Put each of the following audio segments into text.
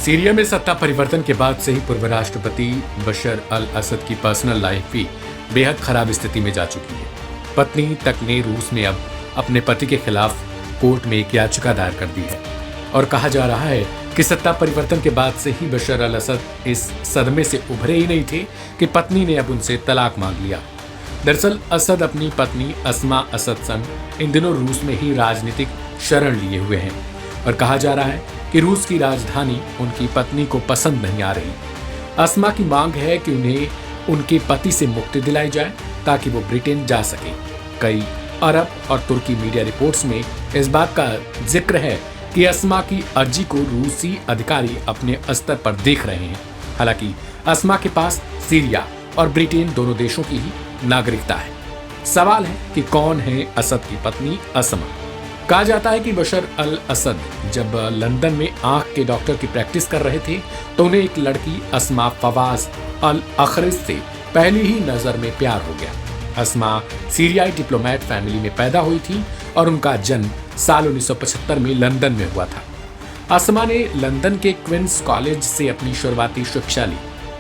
Syria में सत्ता परिवर्तन के बाद से ही पूर्व राष्ट्रपति बशर अल असद की पर्सनल लाइफ भी बेहद खराब स्थिति में जा चुकी है। पत्नी तक ने रूस में अब अपने पति के खिलाफ कोर्ट में एक याचिका दायर कर दी है और कहा जा रहा है कि सत्ता परिवर्तन के बाद से ही बशर अल असद इस सदमे से उभरे ही नहीं थे कि पत्नी ने अब उनसे तलाक मांग लिया। दरअसल असद अपनी पत्नी अस्मा असद संग इन दिनों रूस में ही राजनीतिक शरण लिए हुए हैं और कहा जा रहा है कि रूस की राजधानी उनकी पत्नी को पसंद नहीं आ रही। अस्मा की मांग है कि उन्हें उनके पति से मुक्ति दिलाई जाए ताकि वो ब्रिटेन जा सके। कई अरब और तुर्की मीडिया रिपोर्ट्स में इस बात का जिक्र है कि अस्मा की अर्जी को रूसी अधिकारी अपने स्तर पर देख रहे हैं। हालांकि अस्मा के पास सीरिया और ब्रिटेन दोनों देशों की ही नागरिकता है। सवाल है कि कौन है असद की पत्नी अस्मा। कहा जाता है कि बशर अल असद जब लंदन में आंख के डॉक्टर की प्रैक्टिस कर रहे थे तो उन्हें एक लड़की अस्मा फवाज अल अखरिज से पहली ही नजर में प्यार हो गया। अस्मा सीरियाई डिप्लोमेट फैमिली में पैदा हुई थी और उनका जन्म साल 1975 में लंदन में हुआ था। अस्मा ने लंदन के क्वींस कॉलेज से अपनी शुरुआती शिक्षा ली।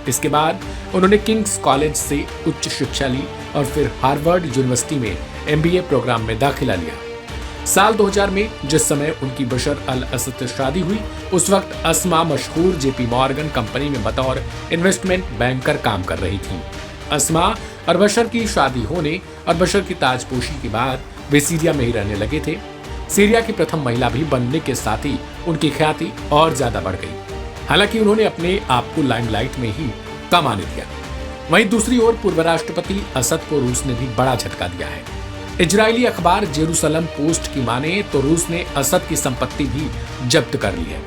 इसके बाद उन्होंने किंग्स कॉलेज से उच्च शिक्षा ली और फिर हार्वर्ड यूनिवर्सिटी में MBA प्रोग्राम में दाखिला लिया। साल 2000 में जिस समय उनकी बशर अल असद से शादी हुई उस वक्त अस्मा मशहूर JP मॉर्गन कंपनी में बतौर इन्वेस्टमेंट बैंकर काम कर रही थी। अस्मा और बशर की शादी होने और बशर की ताजपोशी के बाद वे सीरिया में ही रहने लगे थे। सीरिया की प्रथम महिला भी बनने के साथ ही उनकी ख्याति और ज्यादा बढ़ गई। हालांकि उन्होंने अपने आप को लाइमलाइट में ही कम आने दिया। वहीं दूसरी ओर पूर्व राष्ट्रपति असद को रूस ने भी बड़ा झटका दिया है। इजरायली अखबार जेरूसलम पोस्ट की माने तो रूस ने असद की संपत्ति भी जब्त कर ली है।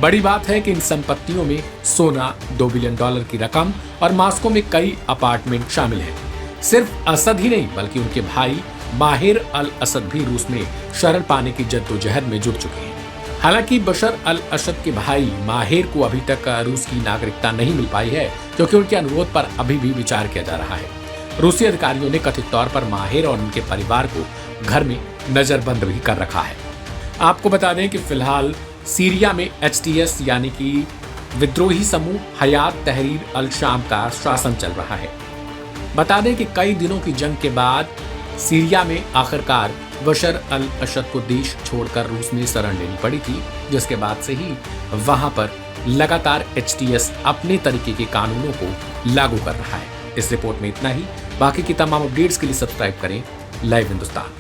बड़ी बात है कि इन संपत्तियों में सोना, $2 बिलियन की रकम और मॉस्को में कई अपार्टमेंट शामिल हैं। सिर्फ असद ही नहीं बल्कि उनके भाई माहिर अल असद भी रूस में शरण पाने की जद्दोजहद में जुट चुके हैं। हालांकि बशर अल असद के भाई माहिर को अभी तक रूस की नागरिकता नहीं मिल पाई है क्योंकि उनके अनुरोध पर अभी भी विचार किया जा रहा है। रूसी अधिकारियों ने कथित तौर पर माहिर और उनके परिवार को घर में नजरबंद भी कर रखा है। आपको बता दें कि फिलहाल सीरिया में HTS यानी कि विद्रोही समूह हयात तहरीर अल शाम का शासन चल रहा है। बता दें कि कई दिनों की जंग के बाद सीरिया में आखिरकार बशर अल असद को देश छोड़कर रूस में शरण लेनी पड़ी थी, जिसके बाद से ही वहां पर लगातार HTS अपने तरीके के कानूनों को लागू कर रहा है। इस रिपोर्ट में इतना ही। बाकी की तमाम अपडेट्स के लिए सब्सक्राइब करें लाइव हिंदुस्तान।